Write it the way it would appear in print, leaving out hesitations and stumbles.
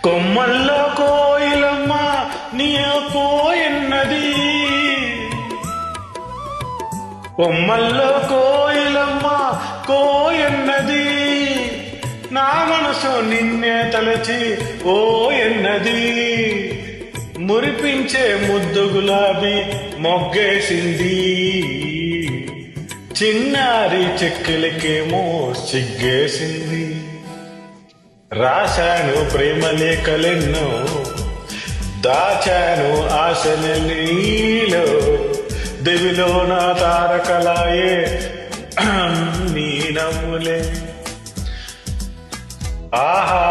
కొమ్మల్లో కోయిలమ్మ నీ పోయిన్నది, కొమ్మల్లో కోయిలమ్మ కోయన్నది, నా మనసు నిన్నే తలచి ఓ ఎన్నది, మురిపించే ముద్దు గులాబీ మొగ్గేసింది, చిన్నారి చెక్కిలకేమో సిగ్గేసింది. రాశాను ప్రేమ లేఖలెన్నో, దాచాను ఆశలు నీలో, దివిలో నా తారకలాయే నీ నమ్ములే. ఆహా